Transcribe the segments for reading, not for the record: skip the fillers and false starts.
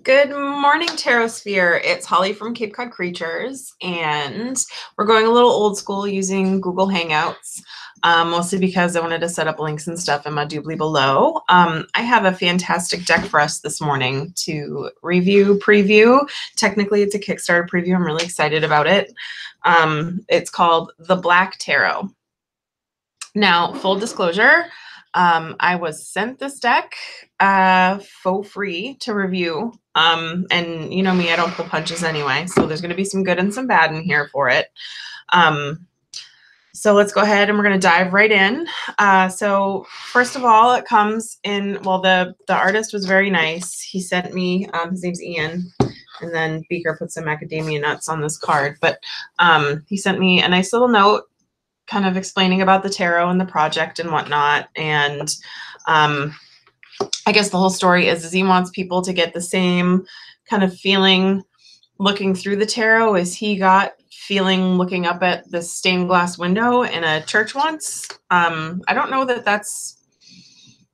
Good morning, Tarosphere. It's Holly from Cape Cod Creatures, and we're going a little old school using Google Hangouts, mostly because I wanted to set up links and stuff in my doobly below. I have a fantastic deck for us this morning to preview. Technically, it's a Kickstarter preview. I'm really excited about it. It's called The Black Tarot. Now, full disclosure, I was sent this deck for free to review. And you know me, I don't pull punches anyway. So there's going to be some good and some bad in here for it. So let's go ahead and we're going to dive right in. So first of all, it comes in, well, the artist was very nice. He sent me, his name's Ian, and then Beaker put some macadamia nuts on this card. But he sent me a nice little note kind of explaining about the tarot and the project and whatnot. And I guess the whole story is he wants people to get the same kind of feeling looking through the tarot as he got feeling looking up at the stained glass window in a church once. I don't know that that's,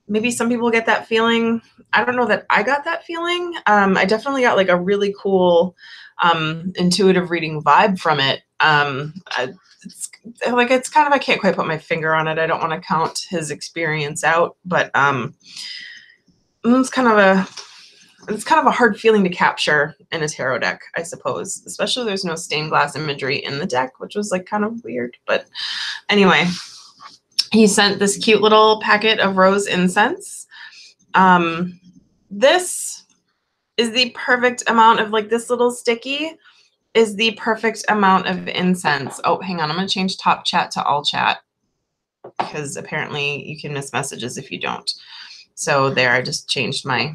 maybe some people get that feeling. I don't know that I got that feeling. I definitely got like a really cool intuitive reading vibe from it. It's kind of, I can't quite put my finger on it. I don't want to count his experience out, but it's kind of a hard feeling to capture in a tarot deck, I suppose, especially there's no stained glass imagery in the deck, which was like kind of weird. But anyway, he sent this cute little packet of rose incense. This is the perfect amount of, like, this little sticky is the perfect amount of incense. Oh, hang on. I'm going to change top chat to all chat because apparently you can miss messages if you don't. So there, I just changed my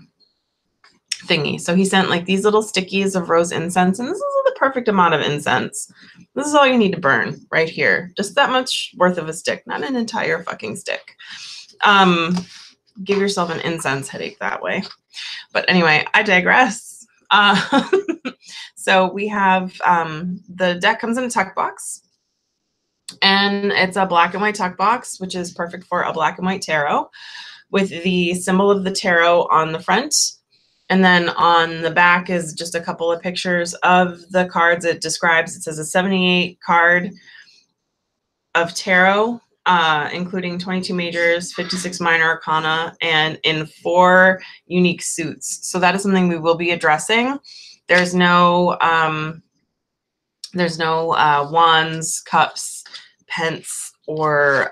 thingy. So he sent like these little stickies of rose incense, and this is the perfect amount of incense. This is all you need to burn right here. Just that much worth of a stick, not an entire fucking stick. Give yourself an incense headache that way. But anyway, I digress. So we have the deck comes in a tuck box, and it's a black and white tuck box, which is perfect for a black and white tarot with the symbol of the tarot on the front. And then on the back is just a couple of pictures of the cards. It says a 78 card of tarot, including 22 majors, 56 minor arcana, and in 4 unique suits. So that is something we will be addressing. There's no wands, cups, pence, or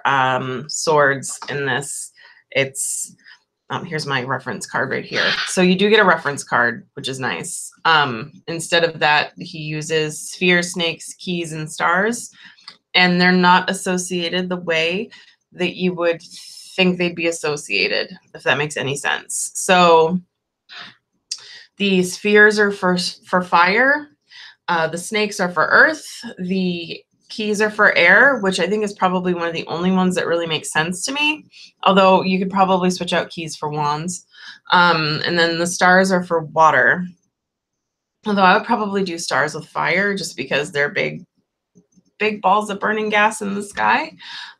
swords in this. It's here's my reference card right here. So you do get a reference card, which is nice. Instead of that, he uses spheres, snakes, keys, and stars, and they're not associated the way that you would think they'd be associated, if that makes any sense. So the spheres are for fire. The snakes are for earth. The keys are for air, which I think is probably one of the only ones that really makes sense to me. Although you could probably switch out keys for wands. And then the stars are for water. Although I would probably do stars with fire just because they're big balls of burning gas in the sky.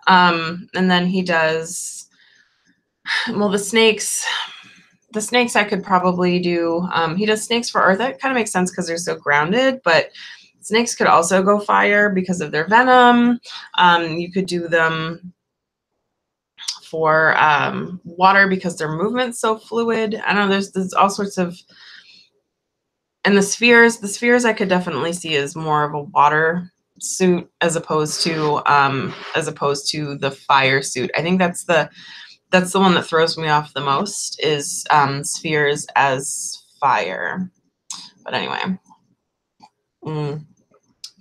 And then he does, well, the snakes I could probably do. He does snakes for earth. That kind of makes sense because they're so grounded, but snakes could also go fire because of their venom. You could do them for water because their movement's so fluid. I don't know, there's all sorts of, and the spheres I could definitely see as more of a water suit as opposed to the fire suit. I think that's the one that throws me off the most is spheres as fire. But anyway,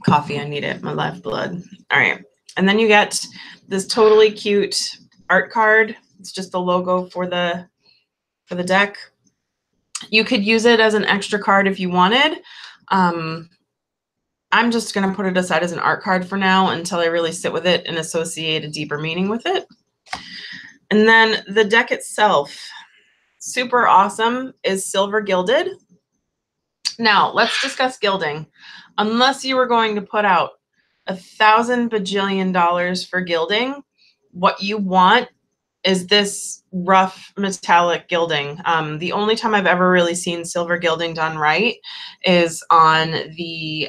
coffee, I need it, my lifeblood. All right, and then you get this totally cute art card. It's just the logo for the deck. You could use it as an extra card if you wanted. I'm just going to put it aside as an art card for now until I really sit with it and associate a deeper meaning with it. And then the deck itself, super awesome, is silver gilded. Now, let's discuss gilding. Unless you were going to put out $1,000 bajillion for gilding, what you want is this rough metallic gilding. The only time I've ever really seen silver gilding done right is on the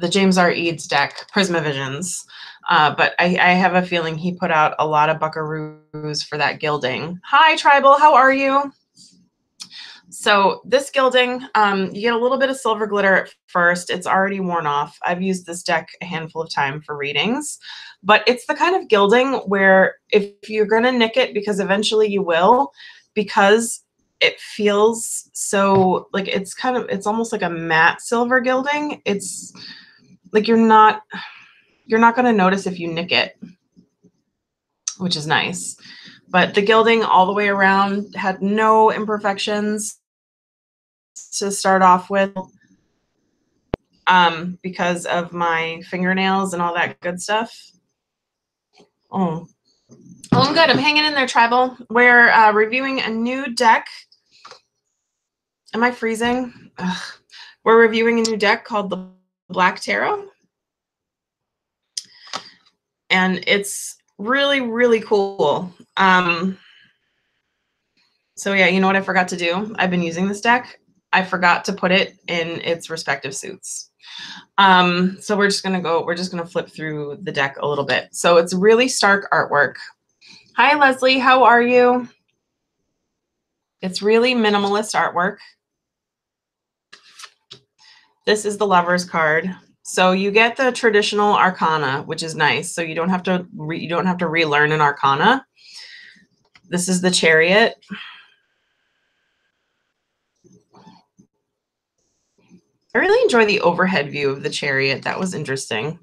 James R. Eads deck, Prismavisions. But I have a feeling he put out a lot of buckaroos for that gilding. Hi, Tribal, how are you? So this gilding, you get a little bit of silver glitter at first. It's already worn off. I've used this deck a handful of times for readings, but it's the kind of gilding where if you're going to nick it, because eventually you will, because it feels so like it's almost like a matte silver gilding. It's like you're not going to notice if you nick it, which is nice. But the gilding all the way around had no imperfections to start off with, because of my fingernails and all that good stuff. Oh, I'm good. I'm hanging in there, Tribal. We're reviewing a new deck. Am I freezing? Ugh. We're reviewing a new deck called the Black Tarot. And it's really, really cool. So yeah, you know what I forgot to do? I've been using this deck. I forgot to put it in its respective suits. So we're just gonna flip through the deck a little bit. So it's really stark artwork. Hi, Leslie, how are you? It's really minimalist artwork. This is the Lover's card. So you get the traditional arcana, which is nice. So you don't have to relearn an arcana. This is the Chariot. I really enjoy the overhead view of the Chariot. That was interesting.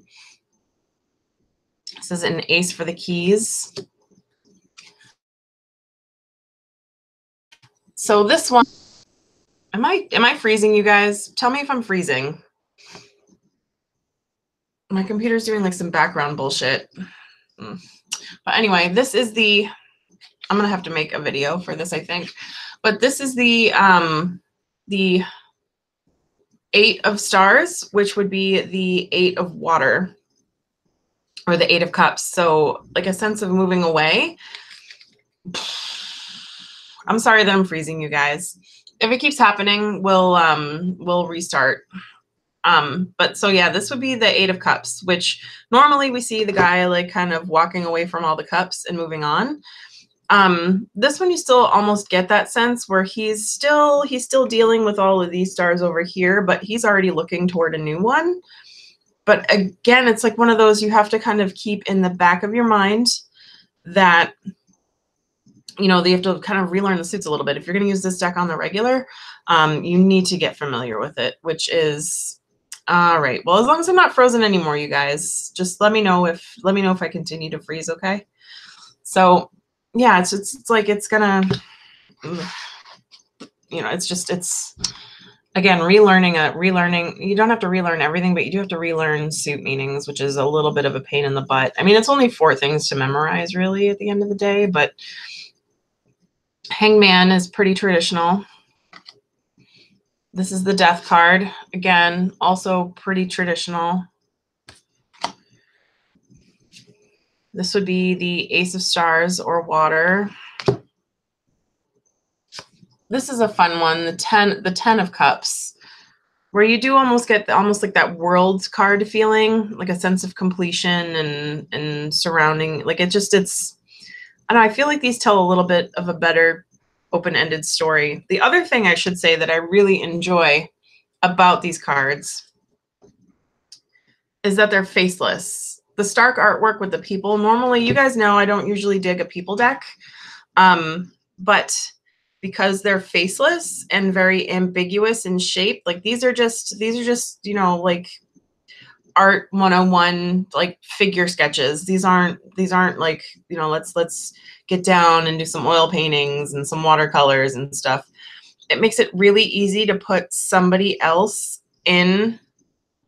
This is an ace for the keys. So this one, am I freezing, you guys? Tell me if I'm freezing. My computer's doing like some background bullshit. But anyway, this is the, I'm gonna have to make a video for this, I think. But this is the Eight of Stars, which would be the Eight of Water, or the Eight of Cups. So like a sense of moving away. I'm sorry that I'm freezing, you guys. If it keeps happening, we'll restart. But so yeah, this would be the Eight of Cups, which normally we see the guy like kind of walking away from all the cups and moving on. This one you still almost get that sense where he's still dealing with all of these stars over here, but he's already looking toward a new one. But again, it's like one of those you have to kind of keep in the back of your mind that, you know, they have to kind of relearn the suits a little bit. If you're going to use this deck on the regular, you need to get familiar with it, which is all right. Well, as long as I'm not frozen anymore, you guys, just let me know if I continue to freeze. Okay. So yeah, it's like it's gonna, you know, it's again relearning. You don't have to relearn everything, but you do have to relearn suit meanings, which is a little bit of a pain in the butt. I mean, it's only 4 things to memorize really at the end of the day, but Hangman is pretty traditional. This is the Death card. Again, also pretty traditional. This would be the Ace of Stars or Water. This is a fun one, the 10 of Cups, where you do almost get like that World card feeling, like a sense of completion and surrounding, like it's I don't know, I feel like these tell a little bit of a better open-ended story. The other thing I should say that I really enjoy about these cards is that they're faceless. The stark artwork with the people, normally, you guys know I don't usually dig a people deck, but because they're faceless and very ambiguous in shape, like these are just, you know, like art 101, like figure sketches. These aren't like, you know, let's get down and do some oil paintings and some watercolors and stuff. It makes it really easy to put somebody else in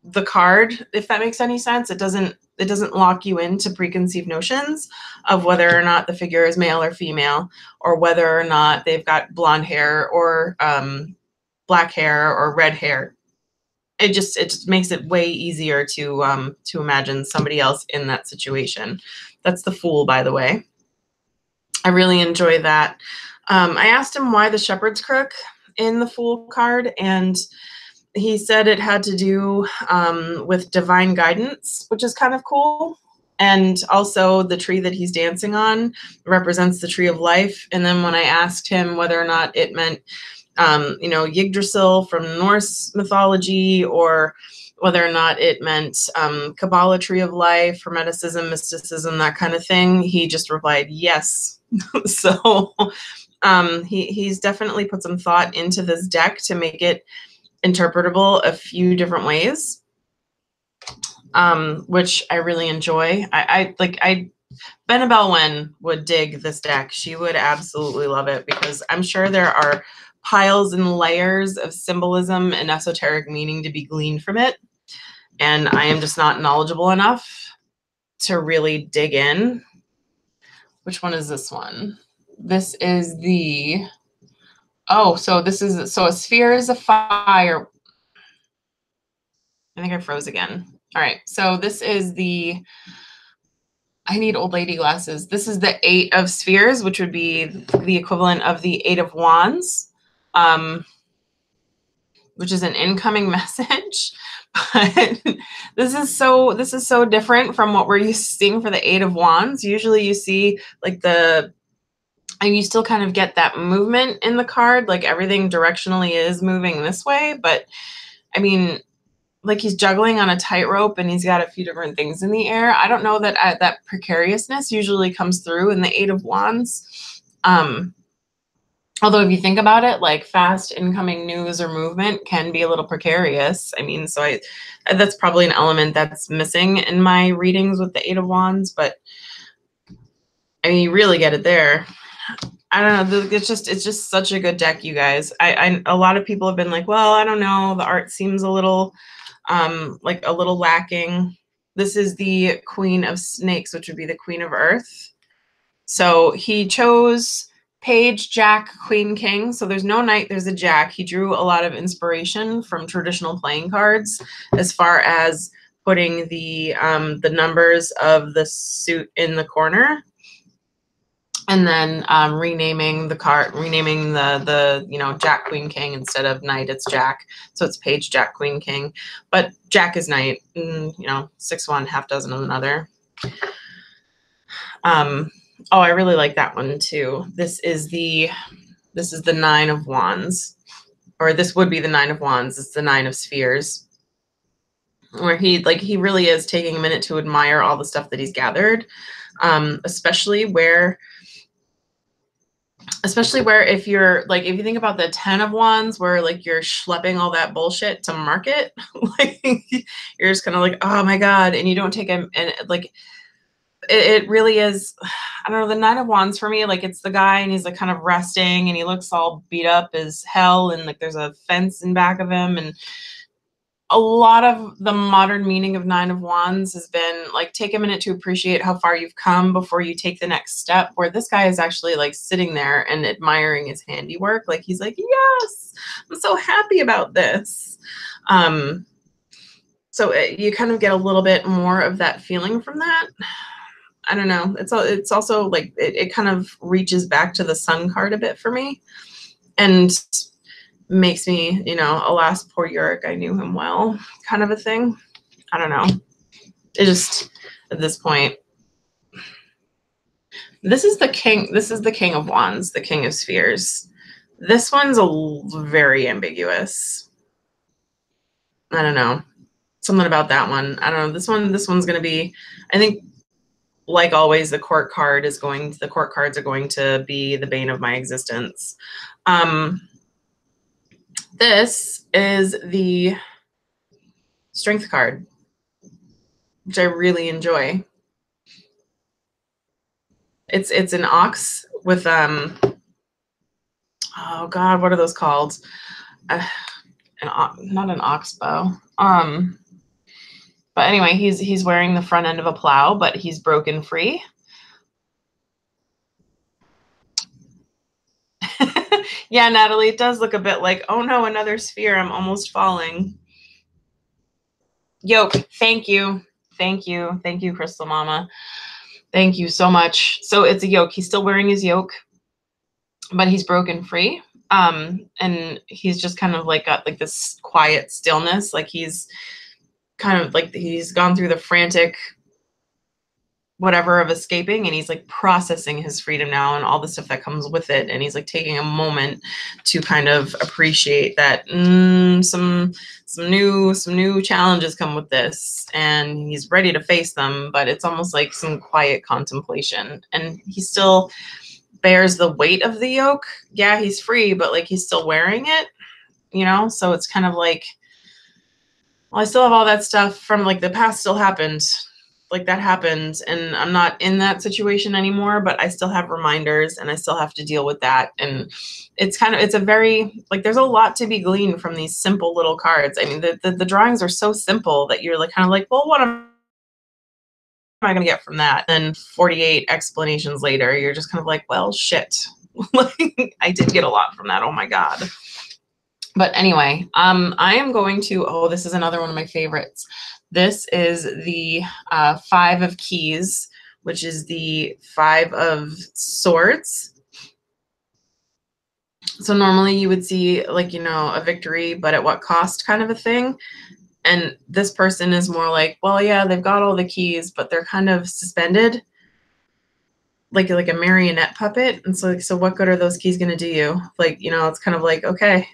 the card, if that makes any sense. It doesn't lock you into preconceived notions of whether or not the figure is male or female, or whether or not they've got blonde hair or black hair or red hair. It just makes it way easier to imagine somebody else in that situation. That's the Fool, by the way. I really enjoy that. I asked him why the Shepherd's Crook in the Fool card, and he said it had to do with divine guidance, which is kind of cool. And also the tree that he's dancing on represents the tree of life. And then when I asked him whether or not it meant, you know, Yggdrasil from Norse mythology, or whether or not it meant Kabbalah, tree of life, Hermeticism, mysticism, that kind of thing, he just replied, yes. So he's definitely put some thought into this deck to make it interpretable a few different ways, which I really enjoy. Benabel Wen would dig this deck. She would absolutely love it, because I'm sure there are piles and layers of symbolism and esoteric meaning to be gleaned from it. And I am just not knowledgeable enough to really dig in. Which one is this one? This is the, oh, so this is, so a sphere is a fire. I think I froze again. All right, so this is the, I need old lady glasses. This is the 8 of Spheres, which would be the equivalent of the 8 of Wands, which is an incoming message. But this is so different from what we're used to seeing for the 8 of Wands. Usually you see like and you still kind of get that movement in the card, like everything directionally is moving this way. But I mean, like he's juggling on a tightrope and he's got a few different things in the air. I don't know that that precariousness usually comes through in the 8 of Wands. Although if you think about it, like fast incoming news or movement can be a little precarious. I mean, so that's probably an element that's missing in my readings with the 8 of Wands, but I mean, you really get it there. I don't know. It's just such a good deck, you guys. A lot of people have been like, well, I don't know. The art seems a little, like a little lacking. This is the Queen of Snakes, which would be the Queen of Earth. So he chose Page, Jack, Queen, King. So there's no knight, there's a Jack. He drew a lot of inspiration from traditional playing cards as far as putting the numbers of the suit in the corner. And then renaming the card, renaming the you know, Jack, Queen, King. Instead of knight, it's Jack. So it's Page, Jack, Queen, King. But Jack is knight. You know, 6 one, half dozen of another. Oh, I really like that one too. This is the 9 of Wands, or this would be the 9 of Wands. It's the 9 of Spheres, where he really is taking a minute to admire all the stuff that he's gathered, especially where if you think about the 10 of Wands, where like you're schlepping all that bullshit to market, like you're just kind of like, oh my God, and you don't take him, and like it really is, I don't know, the 9 of Wands for me, like it's the guy and he's like kind of resting and he looks all beat up as hell, and like there's a fence in back of him. And a lot of the modern meaning of 9 of Wands has been like, take a minute to appreciate how far you've come before you take the next step, where this guy is actually like sitting there and admiring his handiwork. Like he's like, yes, I'm so happy about this. So you kind of get a little bit more of that feeling from that. I don't know. It's also like it kind of reaches back to the Sun card a bit for me, and makes me, you know, alas, poor Yorick, I knew him well, kind of a thing. I don't know. It just, at this point, this is the King. This is the King of Wands, the King of Spheres. This one's very ambiguous. I don't know. Something about that one. I don't know. This one's going to be, I think, like always, the court cards are going to be the bane of my existence. This is the Strength card, which I really enjoy. It's an ox with oh God, what are those called? Not an oxbow. But anyway, he's wearing the front end of a plow, but he's broken free. Yeah, Natalie, it does look a bit like, oh no, another sphere. I'm almost falling. Yoke, thank you. Thank you. Thank you, Crystal Mama. Thank you so much. So it's a yoke. He's still wearing his yoke, but he's broken free. And he's just kind of like got like this quiet stillness. Like he's kind of like he's gone through the frantic whatever of escaping, and he's like processing his freedom now and all the stuff that comes with it. And he's like taking a moment to kind of appreciate that some new challenges come with this, and he's ready to face them, but it's almost like some quiet contemplation. And he still bears the weight of the yoke. Yeah, he's free, but like he's still wearing it, you know? So it's kind of like, well, I still have all that stuff from like the past still happened. Like that happened, and I'm not in that situation anymore, but I still have reminders and I still have to deal with that. And it's kind of, it's a very, like, there's a lot to be gleaned from these simple little cards. I mean, the drawings are so simple that you're like, kind of like, well, what am I going to get from that? And 48 explanations later, you're just kind of like, well, shit. Like, I did get a lot from that. Oh my God. But anyway, I am going to, oh, this is another one of my favorites. This is the 5 of Keys, which is the 5 of Swords. So normally you would see like, you know, a victory, but at what cost kind of a thing. And this person is more like, well, yeah, they've got all the keys, but they're kind of suspended, like a marionette puppet. And so, so what good are those keys going to do you? Like, you know, it's kind of like, okay.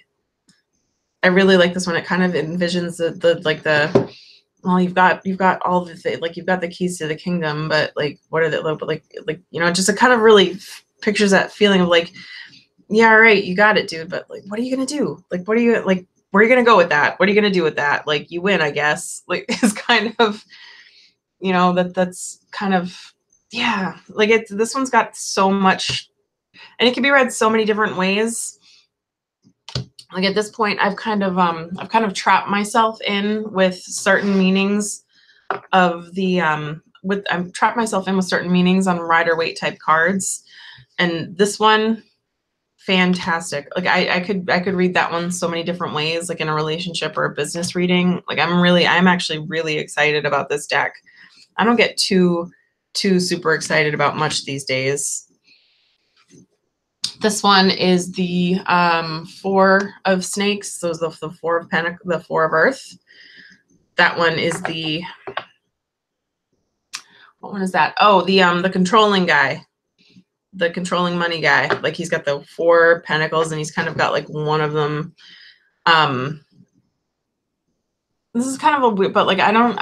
I really like this one. It kind of envisions well, you've got all the like you've got the keys to the kingdom, but like what are they like you know, just it kind of really pictures that feeling of like, yeah, right, you got it, dude, but like what are you gonna do? Like what are you like where are you gonna go with that? What are you gonna do with that? Like you win, I guess. Like it's kind of, you know, that's kind of, yeah, like it's, this one's got so much, and it can be read so many different ways. Like at this point, I've kind of trapped myself in with certain meanings of the I've trapped myself in with certain meanings on Rider-Waite type cards. And this one, fantastic. Like I could read that one so many different ways, like in a relationship or a business reading. Like I'm actually really excited about this deck. I don't get too super excited about much these days. This one is the 4 of Snakes. So the 4 of Pentacles, the 4 of Earth. That one is the, what one is that? Oh, the controlling guy, the controlling money guy. Like he's got the 4 Pentacles, and he's kind of got like one of them. This is kind of a weird, but like I don't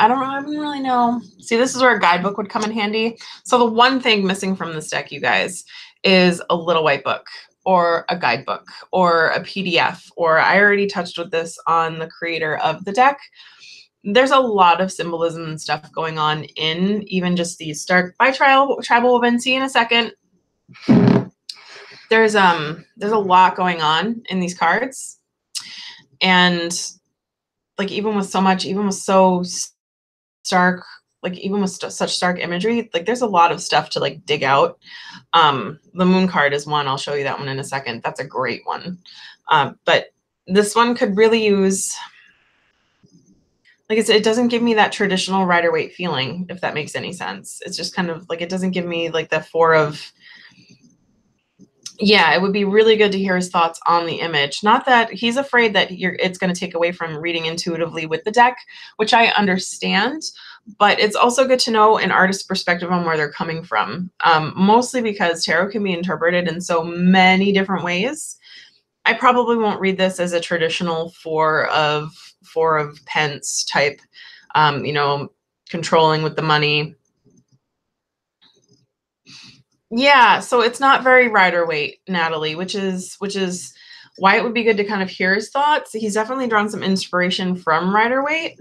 really know. See, this is where a guidebook would come in handy. So the one thing missing from this deck, you guys, is a little white book or a guidebook or a PDF, or I already touched with this on the creator of the deck. There's a lot of symbolism and stuff going on in even just these Stark by Tribal Woven. See in a second. There's a lot going on in these cards, and like even with so stark, like even with such stark imagery, like there's a lot of stuff to like dig out. The Moon card is one. I'll show you that one in a second. That's a great one. But this one could really use, like I said, it doesn't give me that traditional Rider-Waite feeling, if that makes any sense. It's just kind of like, it doesn't give me like the 4 of, yeah, it would be really good to hear his thoughts on the image. Not that he's afraid that it's going to take away from reading intuitively with the deck, which I understand, but it's also good to know an artist's perspective on where they're coming from. Mostly because tarot can be interpreted in so many different ways. I probably won't read this as a traditional 4 of Pence type, you know, controlling with the money. Yeah, so it's not very Rider-Waite, Natalie, which is why it would be good to kind of hear his thoughts. He's definitely drawn some inspiration from Rider-Waite.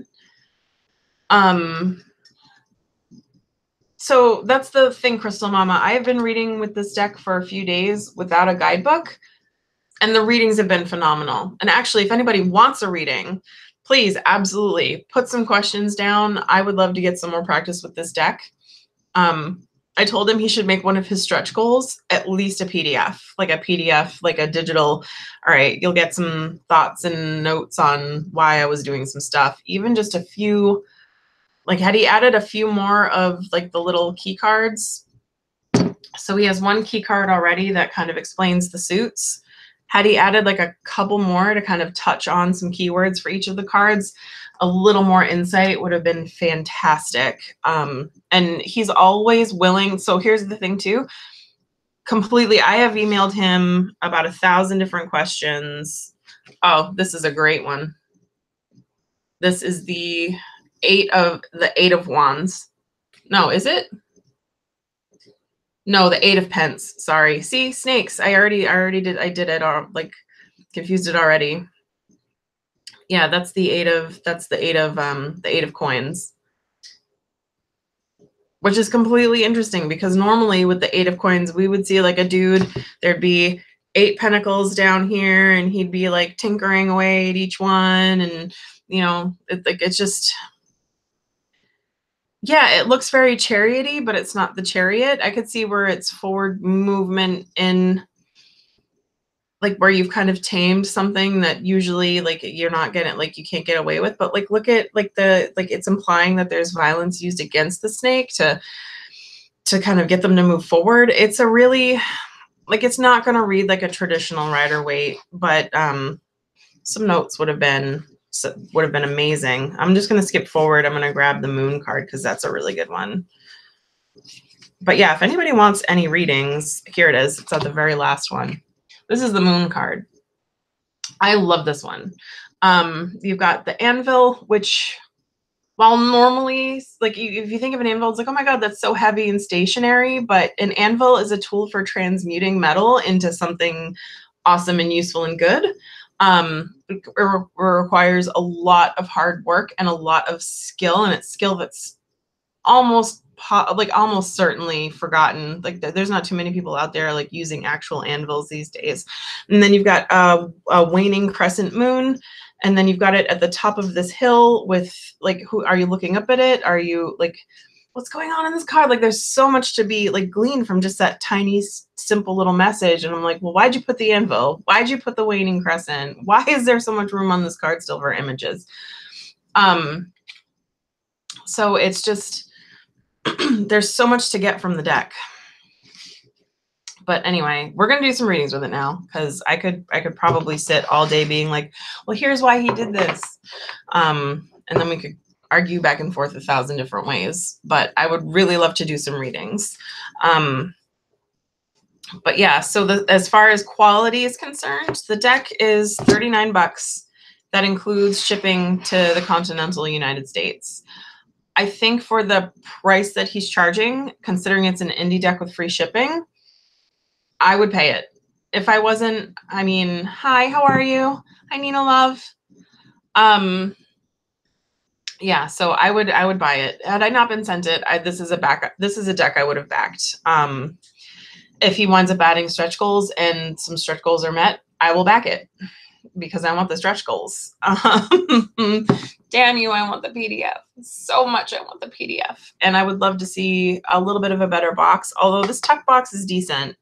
So that's the thing, Crystal Mama. I have been reading with this deck for a few days without a guidebook, and the readings have been phenomenal. And actually, if anybody wants a reading, please absolutely put some questions down. I would love to get some more practice with this deck. I told him he should make one of his stretch goals at least a PDF, like a digital. All right, you'll get some thoughts and notes on why I was doing some stuff. Even just a few like had he added a few more of like the little key cards. So he has one key card already that kind of explains the suits. Had he added like a couple more to kind of touch on some keywords for each of the cards, a little more insight would have been fantastic. And he's always willing. So here's the thing too, completely, I have emailed him about 1,000 different questions. Oh, this is a great one. This is the eight of wands. No, is it? No, the 8 of pence. Sorry. See, snakes. I did it all, like confused it already. Yeah, that's the 8 of coins. Which is completely interesting because normally with the 8 of coins, we would see like a dude, there'd be 8 pentacles down here and he'd be like tinkering away at each one. And, you know, it's just, yeah, it looks very chariot-y, but it's not the chariot. I could see where it's forward movement in like where you've kind of tamed something that usually like you're not getting, like you can't get away with, but like look at like it's implying that there's violence used against the snake to kind of get them to move forward. It's a really, like, it's not going to read like a traditional Rider-Waite, but some notes would have been amazing. I'm just going to skip forward. I'm going to grab the moon card because that's a really good one. But yeah, if anybody wants any readings, here it is. It's at the very last one. This is the moon card. I love this one. You've got the anvil, which while normally, like if you think of an anvil, it's like, oh my God, that's so heavy and stationary. But an anvil is a tool for transmuting metal into something awesome and useful and good. It requires a lot of hard work and a lot of skill, and it's skill that's almost certainly forgotten. Like there's not too many people out there like using actual anvils these days. And then you've got a waning crescent moon, and then you've got it at the top of this hill with like, who are you looking up at it? Are you like, what's going on in this card? Like there's so much to be like gleaned from just that tiny simple little message. And I'm like, well, why'd you put the anvil? Why'd you put the waning crescent? Why is there so much room on this card still for images? So it's just, there's so much to get from the deck. But anyway, we're going to do some readings with it now because I could probably sit all day being like, well, here's why he did this. And then we could argue back and forth 1,000 different ways. But I would really love to do some readings. But yeah, so as far as quality is concerned, the deck is $39. That includes shipping to the continental United States. I think for the price that he's charging, considering it's an indie deck with free shipping, I would pay it. If I wasn't, I mean, hi, how are you? Hi, Nina Love. Yeah, so I would buy it. Had I not been sent it, this is a deck I would have backed. If he winds up adding stretch goals and some stretch goals are met, I will back it because I want the stretch goals. Damn you, I want the PDF. So much I want the PDF. And I would love to see a little bit of a better box, although this tuck box is decent.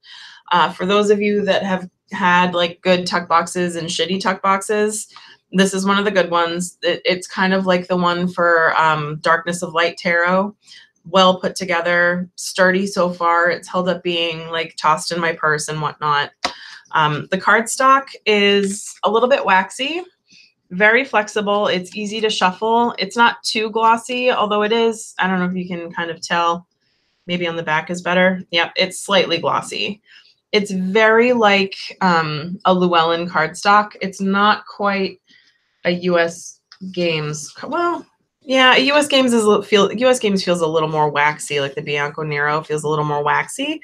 For those of you that have had like good tuck boxes and shitty tuck boxes, this is one of the good ones. It's kind of like the one for Darkness of Light Tarot. Well put together, sturdy so far. It's held up being like tossed in my purse and whatnot. The cardstock is a little bit waxy, very flexible. It's easy to shuffle. It's not too glossy, although it is. I don't know if you can kind of tell. Maybe on the back is better. Yep, it's slightly glossy. It's very like a Llewellyn cardstock. It's not quite a US Games. Well, yeah, US Games feels a little more waxy. Like the Bianco Nero feels a little more waxy,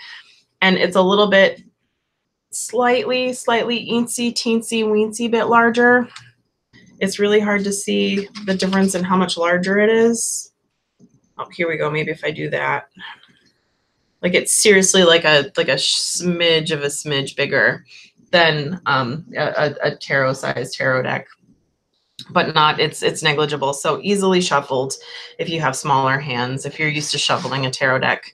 and it's a little bit slightly eensy teensy weensy bit larger. It's really hard to see the difference in how much larger it is. Oh, here we go. Maybe if I do that. Like it's seriously like a smidge of a smidge bigger than a tarot-sized tarot deck, but not, it's negligible. So easily shuffled if you have smaller hands, if you're used to shuffling a tarot deck.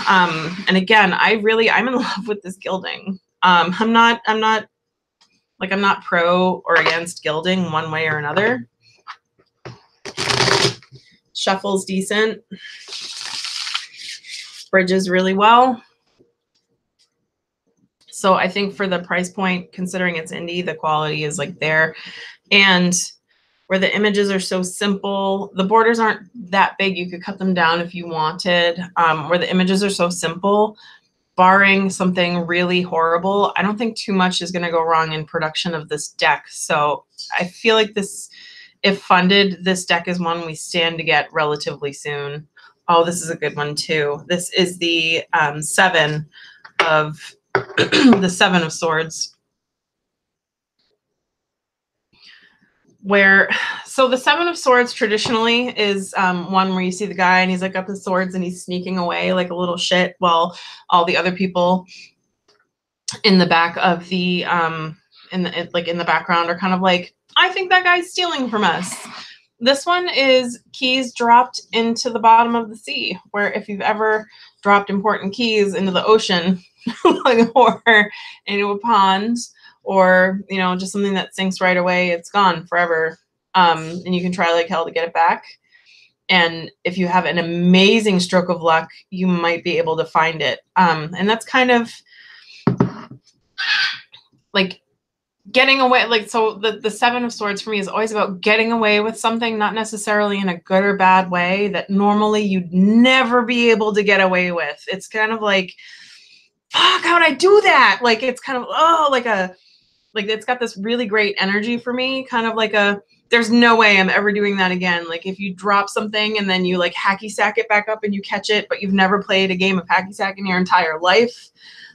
And again, I'm in love with this gilding. I'm not pro or against gilding one way or another. Shuffle's decent. Bridges really well. So I think for the price point, considering it's indie, the quality is like there. And where the images are so simple, the borders aren't that big. You could cut them down if you wanted. Where the images are so simple, barring something really horrible, I don't think too much is going to go wrong in production of this deck. So I feel like this, if funded, this deck is one we stand to get relatively soon. Oh, this is a good one too. This is the Seven of the Seven of Swords. Where, so the Seven of Swords traditionally is one where you see the guy and he's like got the swords and he's sneaking away like a little shit while all the other people in the back of the in the background are kind of like, I think that guy's stealing from us. This one is keys dropped into the bottom of the sea, where if you've ever dropped important keys into the ocean or into a pond, or, you know, just something that sinks right away, it's gone forever. And you can try like hell to get it back. And if you have an amazing stroke of luck, you might be able to find it. And that's kind of like getting away. Like, so the Seven of Swords for me is always about getting away with something, not necessarily in a good or bad way, that normally you'd never be able to get away with. It's kind of like, fuck, how would I do that? Like, it's kind of, oh, like it's got this really great energy for me, kind of like a, there's no way I'm ever doing that again. Like if you drop something and then you like hacky sack it back up and you catch it, but you've never played a game of hacky sack in your entire life,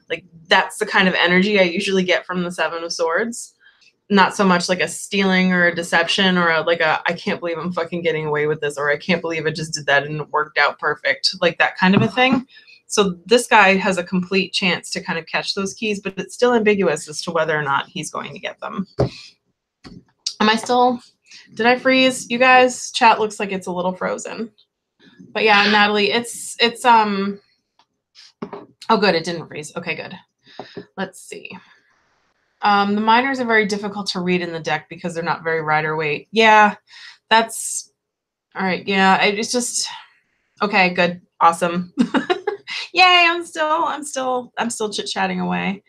like that's the kind of energy I usually get from the Seven of Swords. Not so much like a stealing or a deception or I can't believe I'm fucking getting away with this, or I can't believe I just did that and it worked out perfect, like that kind of a thing. So this guy has a complete chance to kind of catch those keys, but it's still ambiguous as to whether or not he's going to get them. Am I still, did I freeze? You guys, chat looks like it's a little frozen. But yeah, Natalie, it's oh good, it didn't freeze. Okay, good. Let's see. The minors are very difficult to read in the deck because they're not very rider weight. Yeah, that's all right. Yeah, it's just okay, good, awesome. Yay, I'm still chit-chatting away.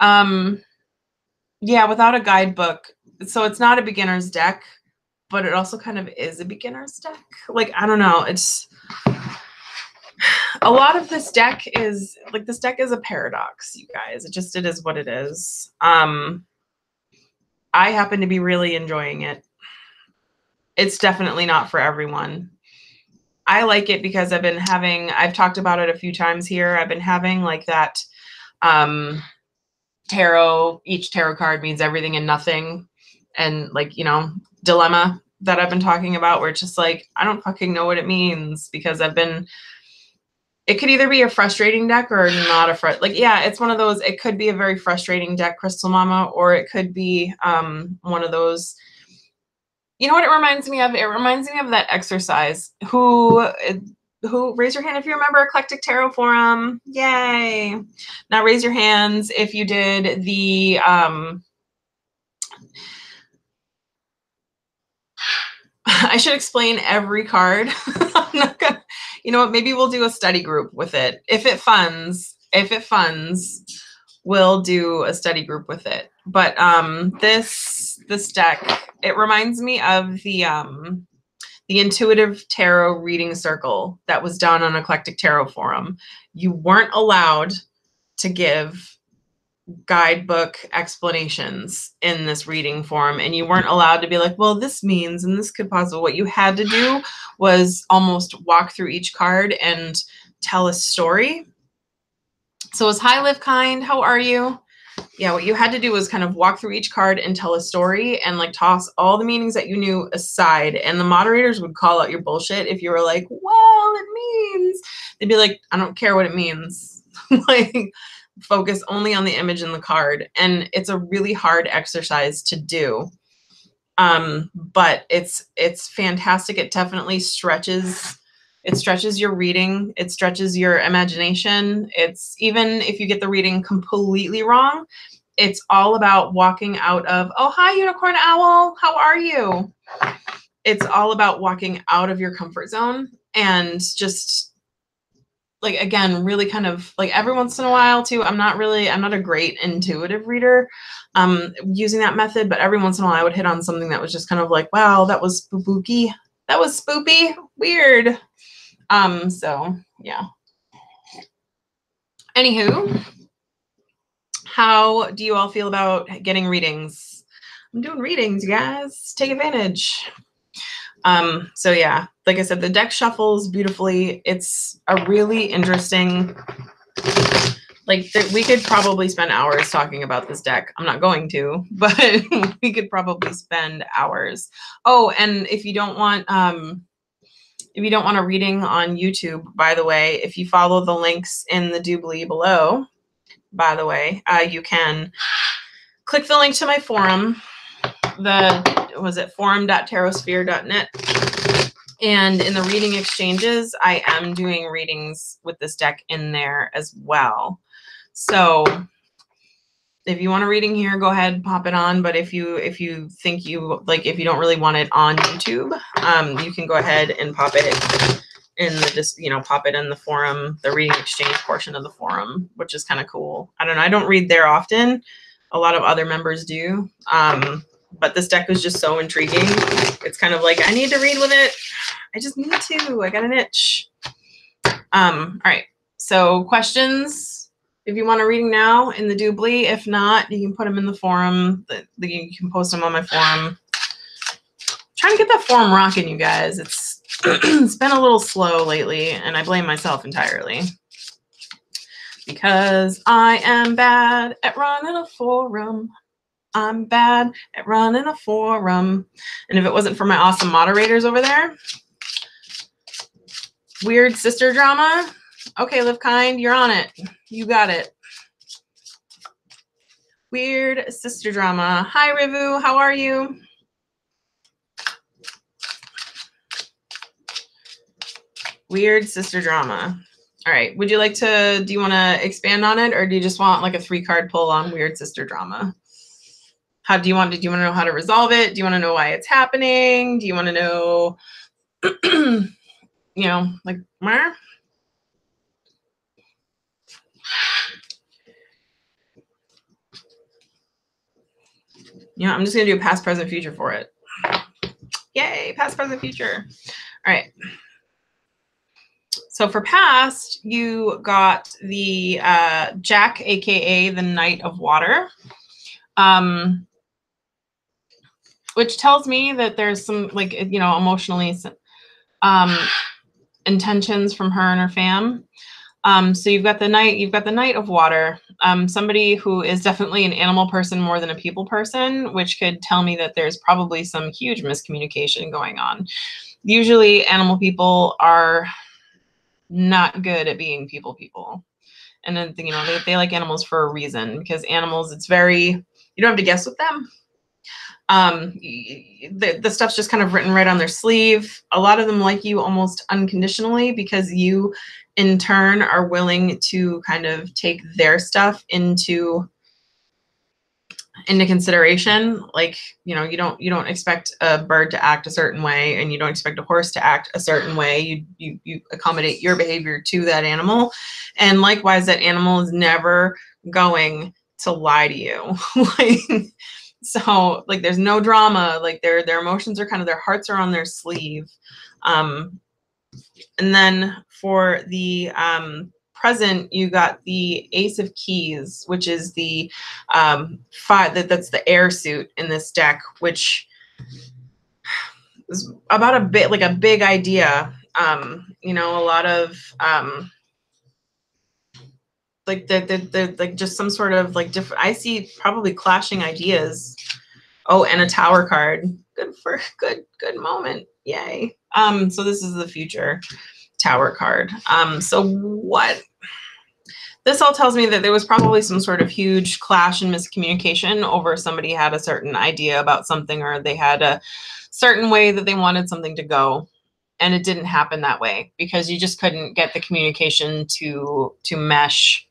Yeah, without a guidebook. So it's not a beginner's deck, but it also kind of is a beginner's deck. Like, I don't know. It's a lot of this deck is like, this deck is a paradox, you guys. It is what it is. I happen to be really enjoying it. It's definitely not for everyone. I like it because I've talked about it a few times here. I've been having like that tarot, each tarot card means everything and nothing. And like, you know, dilemma that I've been talking about, where it's just like, I don't fucking know what it means, because it could either be a frustrating deck or not yeah, it's one of those, it could be a very frustrating deck, Crystal Mama, or it could be one of those, you know what it reminds me of? It reminds me of that exercise. Who raise your hand if you remember Eclectic Tarot Forum. Yay. Now raise your hands if you did the I should explain every card. I'm not gonna, you know what, maybe we'll do a study group with it. If it funds, we'll do a study group with it. But this deck, it reminds me of the Intuitive Tarot reading circle that was done on Eclectic Tarot Forum. You weren't allowed to give guidebook explanations in this reading form, and you weren't allowed to be like, well, this means, and this could possibly, what you had to do was almost walk through each card and tell a story. So it's hi, Live Kind, how are you? Yeah, what you had to do was kind of walk through each card and tell a story, and like toss all the meanings that you knew aside. And the moderators would call out your bullshit if you were like, well, it means, they'd be like, I don't care what it means. Like, focus only on the image in the card. And it's a really hard exercise to do. But it's fantastic. It definitely stretches your reading. It stretches your imagination. It's, even if you get the reading completely wrong, it's all about walking out of, oh, hi, Unicorn Owl. How are you? it's all about walking out of your comfort zone and just like, again, really kind of like every once in a while too. I'm not a great intuitive reader using that method, but every once in a while I would hit on something that was just kind of like, wow, that was spooky. That was spoopy, weird. So yeah. Anywho, how do you all feel about getting readings? I'm doing readings, you guys. Take advantage. So yeah, like I said, the deck shuffles beautifully. It's a really interesting, like we could probably spend hours talking about this deck. I'm not going to, but we could probably spend hours. Oh, and if you don't want a reading on YouTube, by the way, if you follow the links in the doobly below, by the way, you can click the link to my forum. Was it forum.tarotsphere.net? And in the reading exchanges, I am doing readings with this deck in there as well. So if you want a reading here, go ahead and pop it on. But if you think if you don't really want it on YouTube, you can go ahead and pop it in the pop it in the forum, the reading exchange portion of the forum, which is kind of cool. I don't know. I don't read there often. A lot of other members do. But this deck was just so intriguing. It's kind of like, I need to read with it. I just need to. I got an itch. All right. So questions, if you want a reading now in the doobly. If not, you can put them in the forum. You can post them on my forum. Trying to get that forum rocking, you guys. It's been a little slow lately, and I blame myself entirely. Because I am bad at running a forum. I'm bad at running a forum. And if it wasn't for my awesome moderators over there, weird sister drama. Okay, Live Kind, you're on it. You got it. Weird sister drama. Hi, Rivu. How are you? Weird sister drama. All right. Would you like to, do you want to expand on it, or do you just want like a 3-card pull on weird sister drama? How do you want to know how to resolve it? Do you want to know why it's happening? Do you want to know, like, where? I'm just going to do a past, present, future for it. Yay, past, present, future. All right. So for past, you got the Jack, aka the Knight of Water, which tells me that there's some emotionally intentions from her and her fam. So you've got the Knight of Water, somebody who is definitely an animal person more than a people person, which could tell me that there's probably some huge miscommunication going on. Usually animal people are not good at being people. And then, they like animals for a reason, because animals, it's very, you don't have to guess with them. The stuff's just kind of written right on their sleeve. A lot of them like you almost unconditionally, because you in turn are willing to kind of take their stuff into consideration. Like, you don't expect a bird to act a certain way, and you don't expect a horse to act a certain way. You accommodate your behavior to that animal. And likewise, that animal is never going to lie to you. So there's no drama. Like their emotions are their hearts are on their sleeve. And then for the present, you got the Ace of Keys, which is the that's the air suit in this deck, which is about a big idea. A lot of just some sort of different, I see probably clashing ideas. Oh, and a Tower card. Good moment. Yay. So this is the future Tower card. So what this all tells me, that there was probably some sort of huge clash and miscommunication over somebody had a certain idea about something, or they had a certain way that they wanted something to go, and it didn't happen that way because you just couldn't get the communication to mesh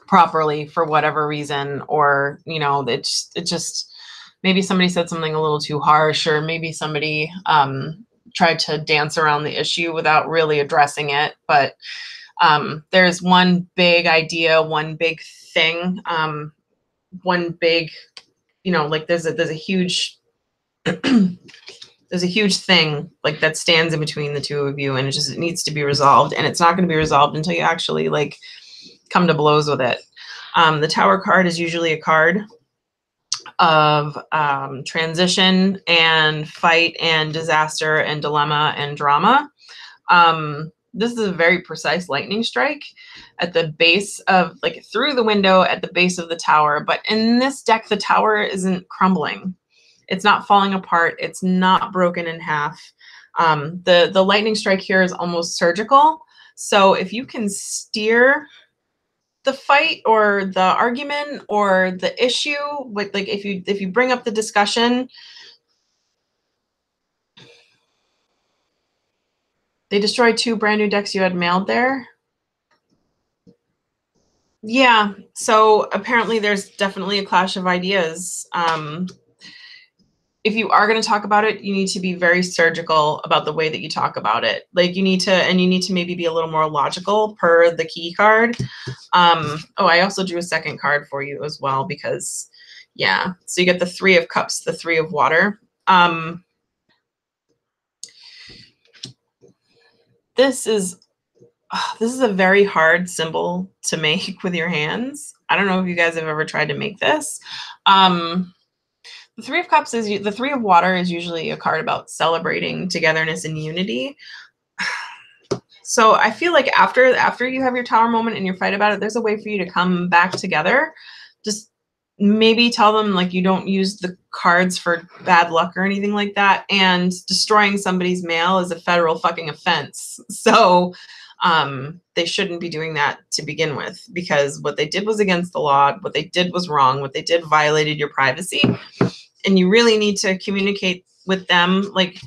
properly for whatever reason, or it just maybe somebody said something a little too harsh, or maybe somebody tried to dance around the issue without really addressing it. But there's one big idea, one big thing, one big, you know, like there's a huge there's a huge thing like that stands in between the two of you, and it needs to be resolved, and it's not going to be resolved until you actually like come to blows with it. The Tower card is usually a card of transition and fight and disaster and dilemma and drama. This is a very precise lightning strike at the base of, like, through the window at the base of the tower. But in this deck, the tower isn't crumbling. It's not falling apart. It's not broken in half. The lightning strike here is almost surgical. So if you can steer the fight or the argument or the issue, like if you bring up the discussion, they destroyed 2 brand new decks you had mailed there. Yeah, so apparently there's definitely a clash of ideas. If you are going to talk about it, you need to be very surgical about the way that you talk about it. Like you need to maybe be a little more logical per the key card. Oh, I also drew a second card for you as well because, yeah. So you get the 3 of Cups, the 3 of Water. This is a very hard symbol to make with your hands. I don't know if you guys have ever tried to make this. The 3 of Cups is the 3 of Water is usually a card about celebrating togetherness and unity. So I feel like after you have your tower moment and your fight about it, there's a way for you to come back together. Just maybe tell them like you don't use the cards for bad luck or anything like that. And destroying somebody's mail is a federal fucking offense. So they shouldn't be doing that to begin with, because what they did was against the law. What they did was wrong. What they did violated your privacy. And you really need to communicate with them. Like,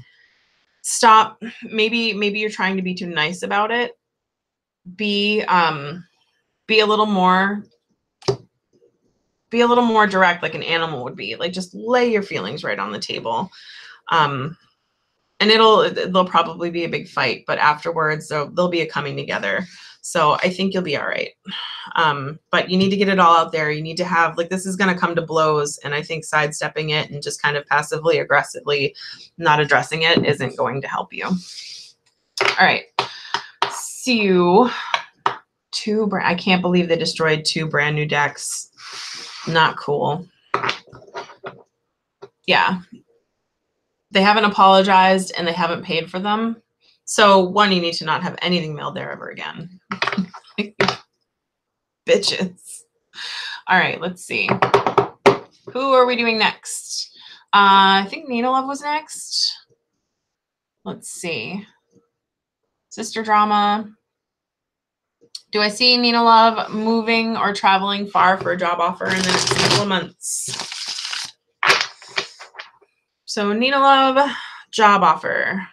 stop. Maybe you're trying to be too nice about it. Be a little more direct, like an animal would be. Like, just lay your feelings right on the table. And there'll probably be a big fight, but afterwards there'll be a coming together. So I think you'll be all right. But you need to get it all out there. You need to have, like, this is going to come to blows. And I think sidestepping it and just kind of passively aggressively not addressing it isn't going to help you. All right. See you. I can't believe they destroyed 2 brand new decks. Not cool. Yeah. They haven't apologized and they haven't paid for them. So 1, you need to not have anything mailed there ever again. Bitches. All right, let's see. Who are we doing next? I think Nina Love was next. Let's see. Sister Drama. Do I see Nina Love moving or traveling far for a job offer in the next couple of months? So Nina Love, job offer.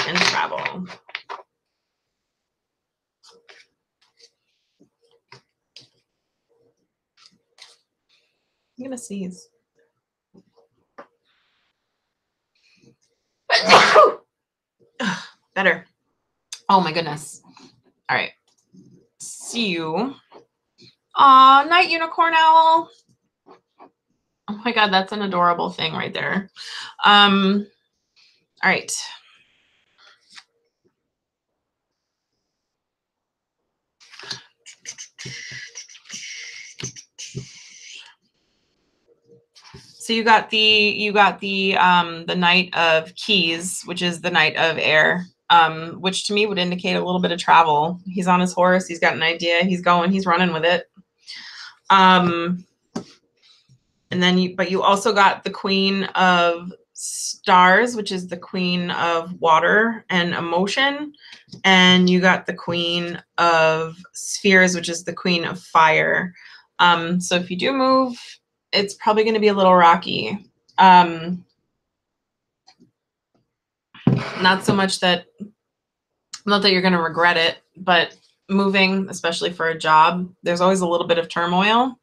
And travel. I'm gonna sneeze. Better. Oh my goodness. All right. See you. Aw, Night Unicorn Owl. Oh my God, that's an adorable thing right there. All right. So you got the Knight of Keys, which is the Knight of Air, which to me would indicate a little bit of travel. He's on his horse. He's got an idea. He's going. He's running with it. And then you also got the Queen of Stars, which is the Queen of Water and Emotion, and you got the Queen of Spheres, which is the Queen of Fire. So if you do move, it's probably going to be a little rocky. Not that you're going to regret it, but moving, especially for a job, there's always a little bit of turmoil.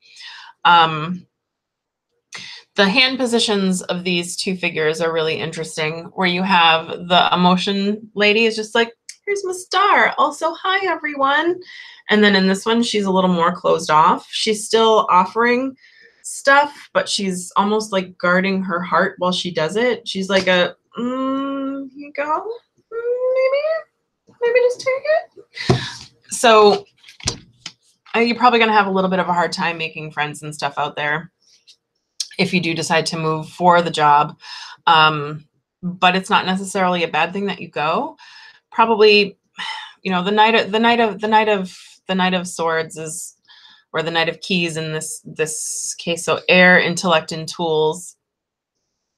The hand positions of these two figures are really interesting, where you have the emotion lady is just like, here's my star. Also, hi, everyone. And then in this one, she's a little more closed off. She's still offering stuff, but she's almost like guarding her heart while she does it. She's like a, here you go. Maybe just take it. So you're probably going to have a little bit of a hard time making friends and stuff out there if you do decide to move for the job. But it's not necessarily a bad thing that you go. Probably, you know, the Knight of Swords is, or the Knight of Keys in this case. So air, intellect, and tools.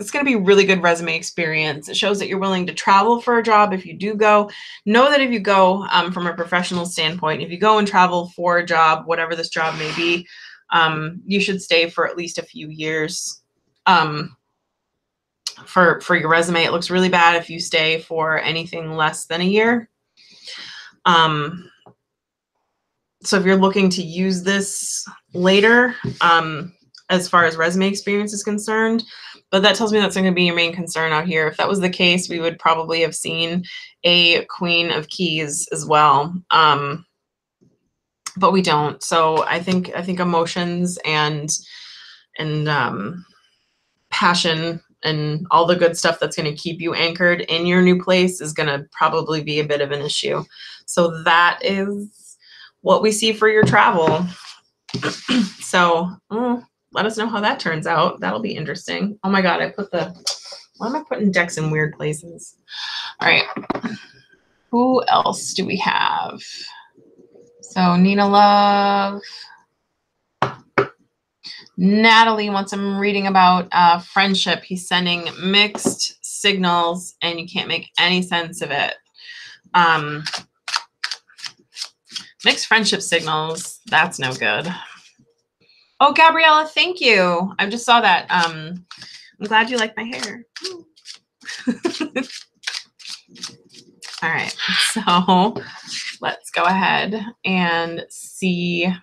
It's going to be really good resume experience. It shows that you're willing to travel for a job. If you do go, know that if you go from a professional standpoint, if you go and travel for a job, whatever this job may be, you should stay for at least a few years. For your resume, it looks really bad if you stay for anything less than a year. So if you're looking to use this later, as far as resume experience is concerned, but that tells me that's going to be your main concern out here. If that was the case, we would probably have seen a Queen of Keys as well. But we don't. So I think emotions and passion and all the good stuff that's going to keep you anchored in your new place is going to probably be a bit of an issue. So that is what we see for your travel. So let us know how that turns out. That'll be interesting. Oh my God, why am I putting decks in weird places? All right. Who else do we have? So Nina Love. Natalie wants him reading about friendship. He's sending mixed signals and you can't make any sense of it. Mixed friendship signals, that's no good. Oh, Gabriella, thank you. I just saw that. I'm glad you like my hair. All right, so let's go ahead and see.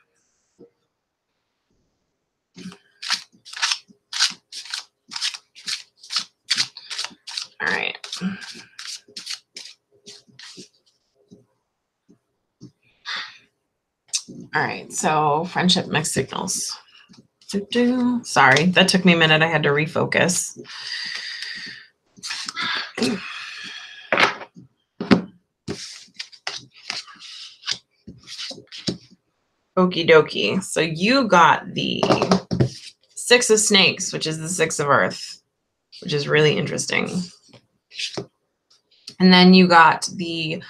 All right. All right, so friendship mixed signals. Sorry, that took me a minute. I had to refocus. Okie dokie. So you got the Six of Snakes, which is the Six of Earth, which is really interesting. And then you got the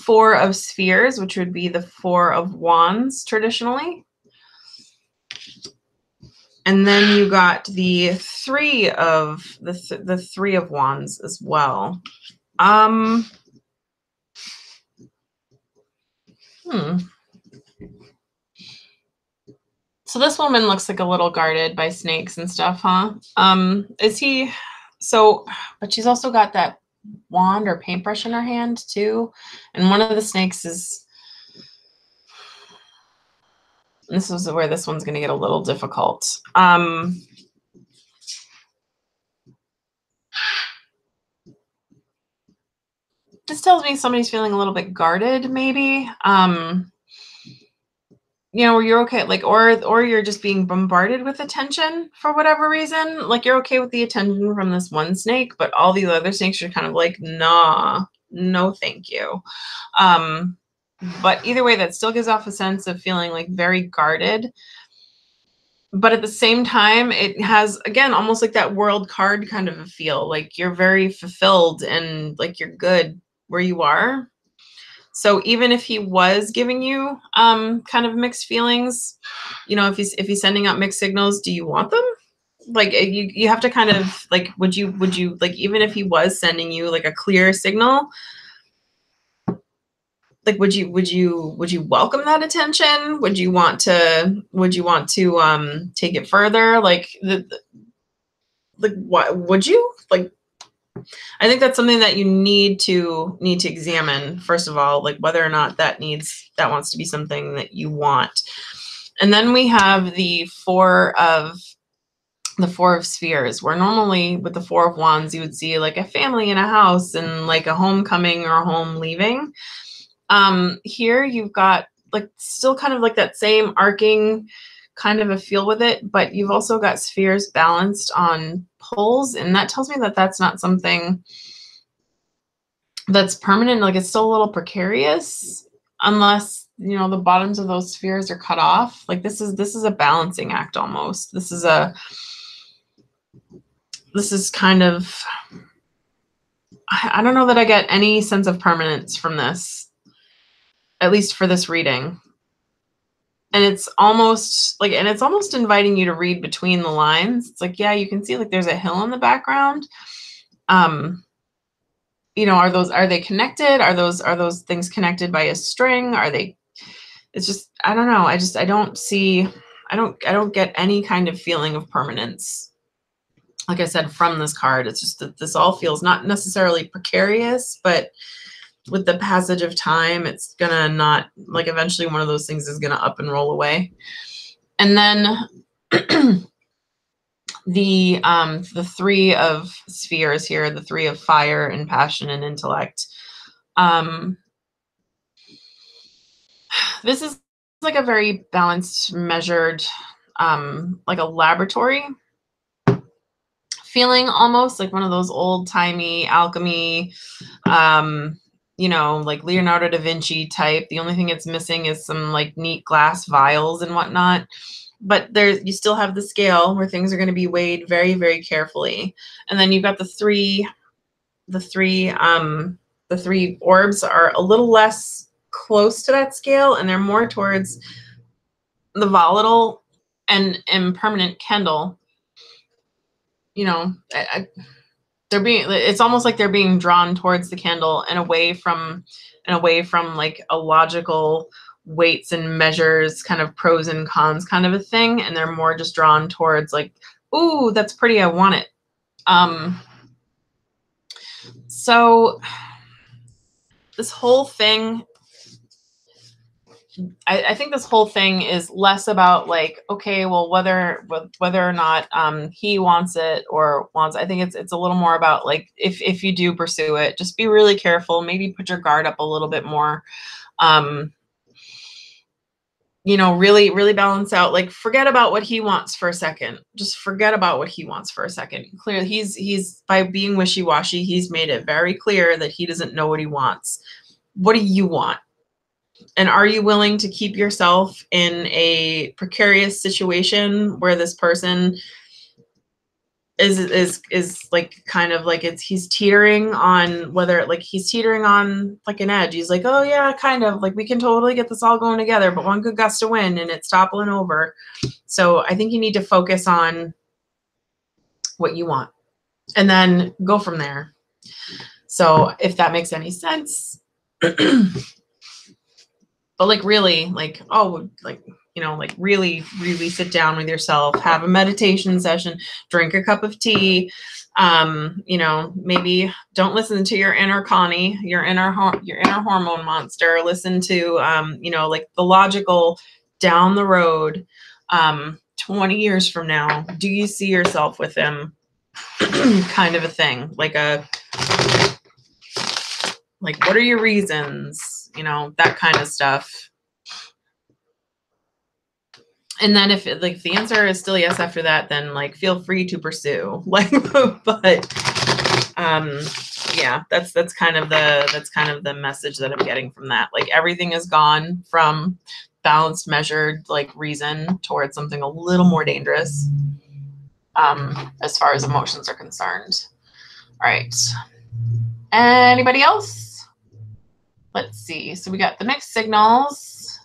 Four of Spheres, which would be the Four of Wands traditionally. And then you got the Three of the Three of Wands as well. So this woman looks like a little guarded by snakes and stuff, huh? Is he? So, but she's also got that wand or paintbrush in her hand too. And one of the snakes is, this is where this one's going to get a little difficult. This tells me somebody's feeling a little bit guarded, maybe. You know, you're okay, like, or you're just being bombarded with attention for whatever reason. Like, you're okay with the attention from this one snake, but all these other snakes are kind of like, nah, no, thank you. But either way, that still gives off a sense of feeling like very guarded. But at the same time, it has, again, almost like that world card kind of a feel. Like you're very fulfilled and like you're good where you are. So even if he was giving you kind of mixed feelings, you know, if he's sending out mixed signals, do you want them? Like you have to kind of like, would you like, even if he was sending you like a clear signal, like would you welcome that attention? Would you want to take it further? Like like what would you like? I think that's something that you need to examine, first of all, like whether or not that wants to be something that you want. And then we have the Four of Spheres, where normally with the Four of Wands, you would see like a family in a house and like a homecoming or a home leaving. Here you've got like still kind of like that same arcing kind of a feel with it, but you've also got spheres balanced on poles, and that tells me that that's not something that's permanent. Like it's still a little precarious unless, you know, the bottoms of those spheres are cut off. Like this is a balancing act almost. This is kind of, I don't know that I get any sense of permanence from this, at least for this reading. And it's almost like, and it's almost inviting you to read between the lines. It's like, yeah, you can see like there's a hill in the background. You know, are they connected? Are those things connected by a string? It's just, I don't know. I don't get any kind of feeling of permanence. Like I said, from this card, it's just that this all feels not necessarily precarious, but with the passage of time, it's gonna not, like eventually one of those things is gonna up and roll away. And then the Three of Spheres here, the Three of Fire and Passion and Intellect. This is like a very balanced, measured, like a laboratory feeling, almost like one of those old-timey alchemy, you know, like Leonardo da Vinci type. The only thing it's missing is some like neat glass vials and whatnot. But you still have the scale where things are going to be weighed very, very carefully. And then you've got the three orbs are a little less close to that scale, and they're more towards the volatile and impermanent Kendall. You know, it's almost like they're being drawn towards the candle and away from like a logical weights and measures kind of pros and cons kind of a thing, and they're more just drawn towards like, ooh, that's pretty, I want it. So this whole thing, I think this whole thing is less about like, okay, well, whether or not he wants it or wants, I think it's a little more about like, if you do pursue it, just be really careful, maybe put your guard up a little bit more. You know, really, really balance out, like forget about what he wants for a second. Just forget about what he wants for a second. Clearly, he's by being wishy-washy, he's made it very clear that he doesn't know what he wants. What do you want? And are you willing to keep yourself in a precarious situation where this person is like kind of like he's teetering on whether, like he's teetering on like an edge. He's like, oh yeah, kind of like we can totally get this all going together, but one good gust of wind and it's toppling over. So I think you need to focus on what you want and then go from there. So if that makes any sense. But like really, like, oh, like, you know, like really, really sit down with yourself, have a meditation session, drink a cup of tea. You know, maybe don't listen to your inner Connie, your inner hormone monster. Listen to, you know, like the logical down the road, 20 years from now, do you see yourself with him? Kind of a thing, like what are your reasons? You know, that kind of stuff. And then if the answer is still yes after that, then like feel free to pursue. Like, but yeah, that's kind of the message that I'm getting from that. Like everything has gone from balanced, measured, like reason towards something a little more dangerous, as far as emotions are concerned. All right. Anybody else? Let's see. So we got the mixed signals.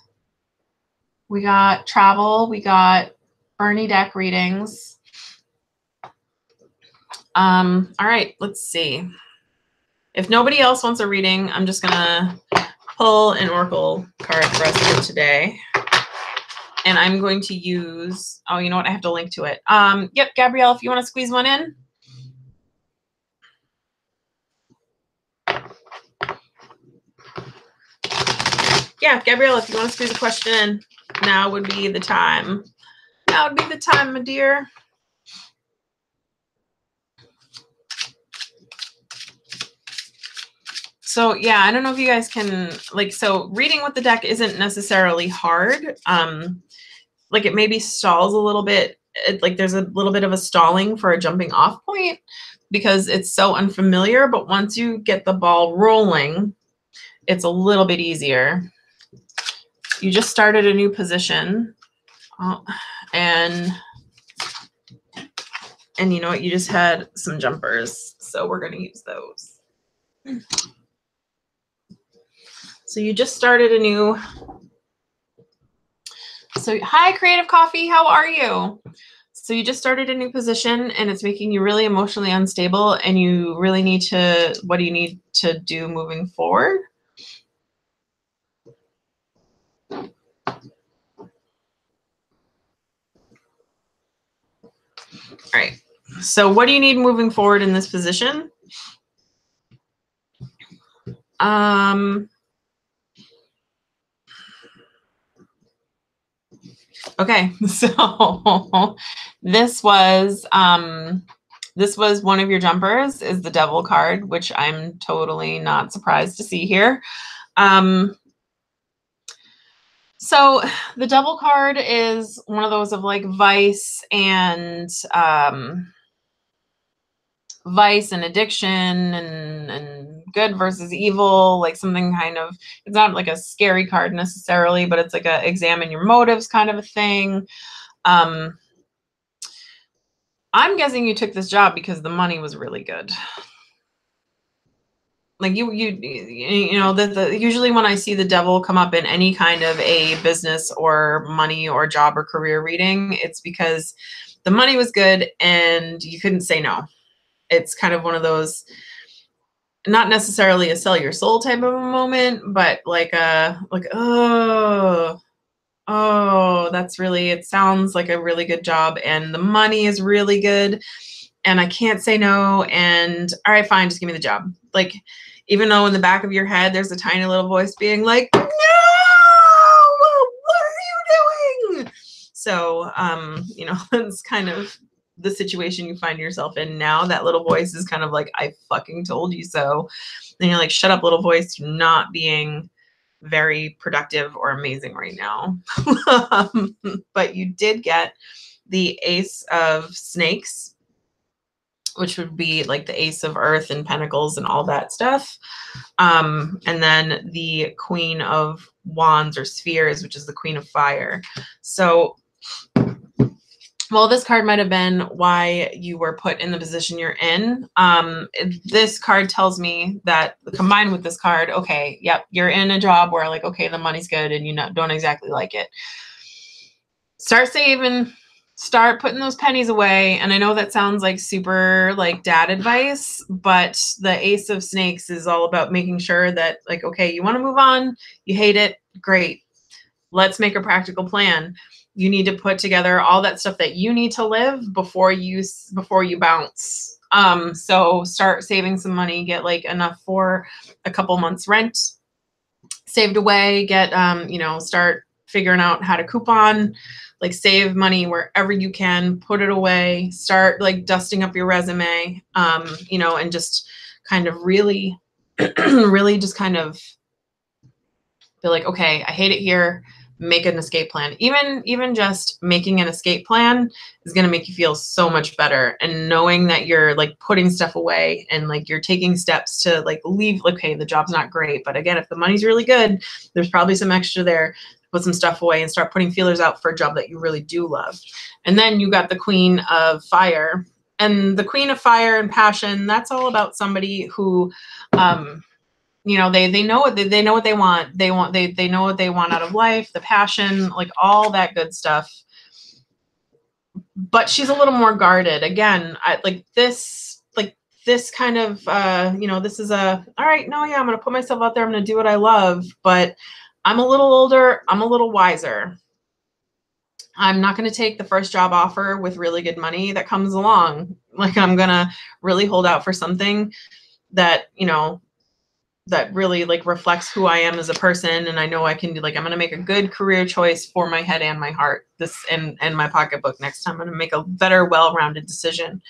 We got travel. We got Bernie deck readings. All right, let's see. If nobody else wants a reading, I'm just gonna pull an oracle card for us for today. And I'm going to use, oh, you know what? I have to link to it. Yep, Gabrielle, if you want to squeeze one in. Yeah, Gabriella, if you want to squeeze a question in, now would be the time. Now would be the time, my dear. So yeah, I don't know if you guys can, like, so reading with the deck isn't necessarily hard. Like it maybe stalls a little bit. Like there's a little bit of a stalling for a jumping off point because it's so unfamiliar. But once you get the ball rolling, it's a little bit easier. You just started a new position, and you know what? You just had some jumpers, so we're going to use those. So you just started a new. So hi, Creative Coffee. How are you? So you just started a new position and it's making you really emotionally unstable, and you really need to, what do you need to do moving forward? All right. So what do you need moving forward in this position? Okay, so this was one of your jumpers, is the Devil card, which I'm totally not surprised to see here. So the Devil card is one of those of like vice and addiction and good versus evil, like something kind of, it's not like a scary card necessarily, but it's like a examine your motives kind of a thing. I'm guessing you took this job because the money was really good. Like you know, usually when I see the Devil come up in any kind of a business or money or job or career reading, it's because the money was good and you couldn't say no. It's kind of one of those, not necessarily a sell your soul type of a moment, but like oh, that's really, it sounds like a really good job and the money is really good and I can't say no, and all right, fine, just give me the job. Like, even though in the back of your head there's a tiny little voice being like, no, what are you doing? So you know, that's kind of the situation you find yourself in now. That little voice is kind of like, I fucking told you so. And you're like, shut up, little voice, you're not being very productive or amazing right now. But you did get the Ace of Snakes, which would be like the Ace of Earth and Pentacles and all that stuff. And then the Queen of Wands or Spheres, which is the Queen of Fire. So, well, this card might have been why you were put in the position you're in. This card tells me that combined with this card, okay, yep, you're in a job where like, okay, the money's good and you don't exactly like it. Start saving, start putting those pennies away. And I know that sounds like super like dad advice, but the Ace of Snakes is all about making sure that like, okay, you want to move on, you hate it, great. Let's make a practical plan. You need to put together all that stuff that you need to live before you bounce. So start saving some money, get like enough for a couple months rent saved away, get, you know, start figuring out how to coupon, like save money wherever you can, put it away, start like dusting up your resume, you know, and just kind of really, really just kind of be like, okay, I hate it here. Make an escape plan. Even just making an escape plan is going to make you feel so much better. And knowing that you're like putting stuff away and like you're taking steps to like leave, okay, the job's not great, but again, if the money's really good, there's probably some extra there. Put some stuff away and start putting feelers out for a job that you really do love. And then you got the Queen of Fire. And the Queen of Fire and passion, that's all about somebody who, you know, they know what they know what they want. They know what they want out of life, the passion, like all that good stuff. But she's a little more guarded. Again, like this kind of, you know, this is all right, no, yeah, I'm going to put myself out there. I'm going to do what I love, but I'm a little older. I'm a little wiser. I'm not going to take the first job offer with really good money that comes along. Like I'm going to really hold out for something that, you know, that really like reflects who I am as a person. And I know I can do, like, I'm going to make a good career choice for my head and my heart and my pocketbook next time. I'm going to make a better, well-rounded decision.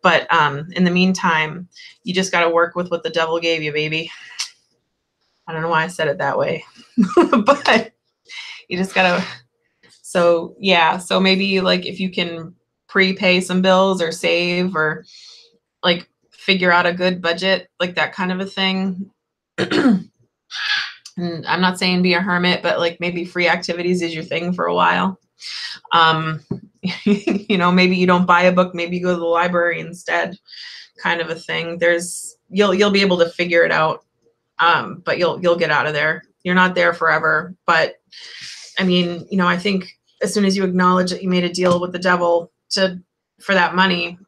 But in the meantime, you just got to work with what the devil gave you, baby. I don't know why I said it that way, but you just got to. So yeah. So maybe like if you can prepay some bills or save or like figure out a good budget, like that kind of a thing. And I'm not saying be a hermit, but like maybe free activities is your thing for a while. You know, maybe you don't buy a book, maybe you go to the library instead, kind of a thing. You'll be able to figure it out. But you'll get out of there. You're not there forever. But I mean, you know, I think as soon as you acknowledge that you made a deal with the devil for that money,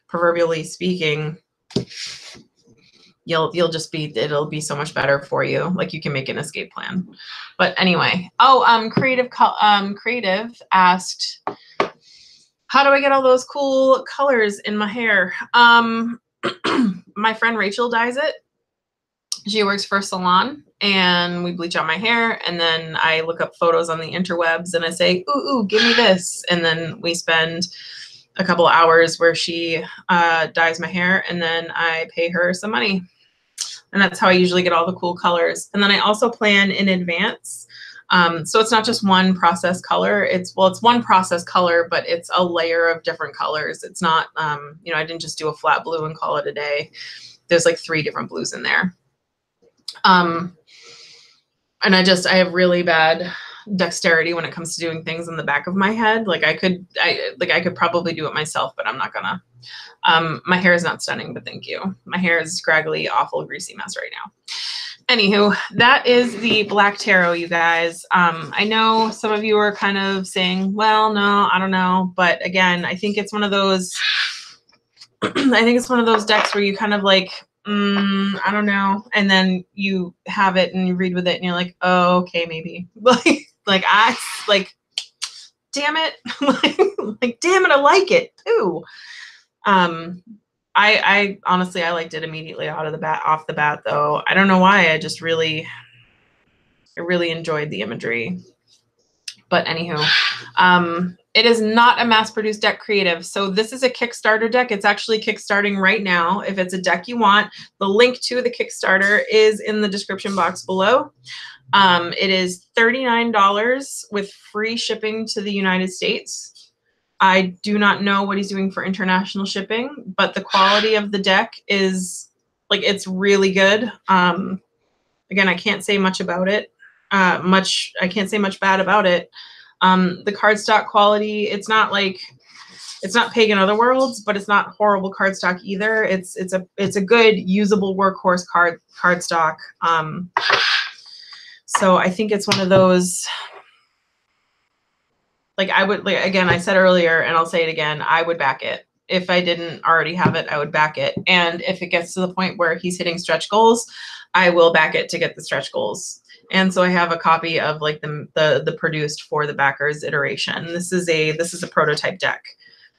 proverbially speaking, you'll just be, it'll be so much better for you. Like you can make an escape plan. But anyway, Creative asked, how do I get all those cool colors in my hair? My friend Rachel dyes it. She works for a salon and we bleach out my hair, and then I look up photos on the interwebs and I say, ooh, give me this. And then we spend a couple hours where she dyes my hair, and then I pay her some money. And that's how I usually get all the cool colors. And then I also plan in advance. So it's not just one process color. It's one process color, but it's a layer of different colors. It's not, you know, I didn't just do a flat blue and call it a day. There's like 3 different blues in there. And I have really bad dexterity when it comes to doing things in the back of my head. Like I could probably do it myself, but I'm not gonna. My hair is not stunning, but thank you. My hair is scraggly, awful, greasy mess right now. Anywho, that is the Black Tarot, you guys. I know some of you are kind of saying, well, no, I don't know. But again, I think it's one of those, decks where you kind of like, I don't know. And then you have it and you read with it and you're like, oh, okay, maybe. Damn it. Like, damn it, I like it too. I honestly, I liked it immediately off the bat though. I don't know why. I really enjoyed the imagery. But anywho, it is not a mass-produced deck, Creative. So this is a Kickstarter deck. It's actually kickstarting right now. If it's a deck you want, the link to the Kickstarter is in the description box below. It is $39 with free shipping to the United States. I do not know what he's doing for international shipping, but the quality of the deck is, like, it's really good. Again, I can't say much about it. I can't say much bad about it. The cardstock quality, it's not Pagan Otherworlds, but it's not horrible cardstock either. It's a good usable workhorse cardstock. So I think it's one of those, like, again, I said earlier, and I'll say it again, I would back it. If I didn't already have it, I would back it. And if it gets to the point where he's hitting stretch goals, I will back it to get the stretch goals. And so I have a copy of like the produced for the backers iteration. This is a prototype deck.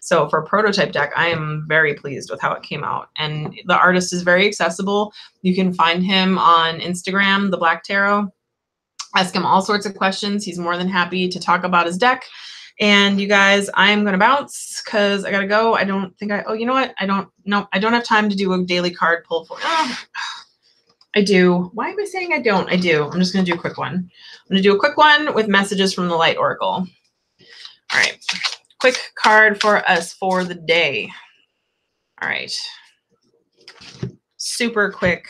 So for a prototype deck, I am very pleased with how it came out. And the artist is very accessible. You can find him on Instagram, The Black Tarot. Ask him all sorts of questions. He's more than happy to talk about his deck. And you guys, I'm going to bounce because I got to go. I don't think you know what? I don't have time to do a daily card pull for. I do. Why am I saying I don't? I do. I'm just going to do a quick one. I'm going to do a quick one with messages from the Light Oracle. All right. Quick card for us for the day. All right. Super quick.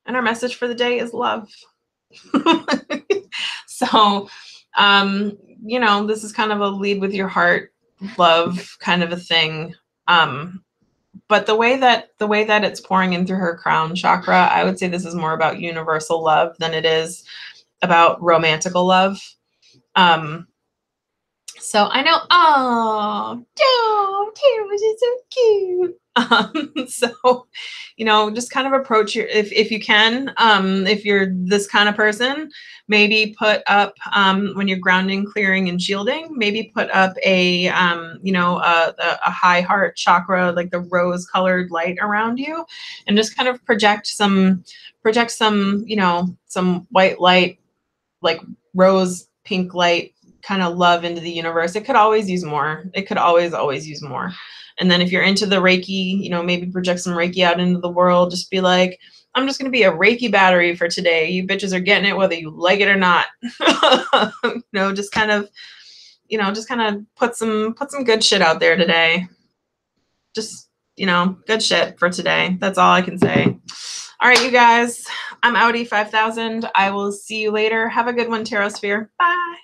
And our message for the day is love. So, you know, this is kind of a lead with your heart, love kind of a thing. But the way that it's pouring in through her crown chakra, I would say this is more about universal love than it is about romantical love. So I know, oh, Tarot is so cute. So, you know, just kind of approach your, if you can, if you're this kind of person, maybe put up, when you're grounding, clearing, and shielding, maybe put up a, you know, a high heart chakra, like the rose colored light around you, and just kind of project some, you know, some white light, like rose pink light, kind of love into the universe. It could always use more. It could always use more. And then if you're into the Reiki, you know, maybe project some Reiki out into the world. Just be like, I'm just going to be a Reiki battery for today. You bitches are getting it whether you like it or not. You know, just kind of, you know, just kind of put some good shit out there today. Just, you know, good shit for today. That's all I can say. All right, you guys, I'm Audi 5000. I will see you later. Have a good one, Tarot Sphere. Bye.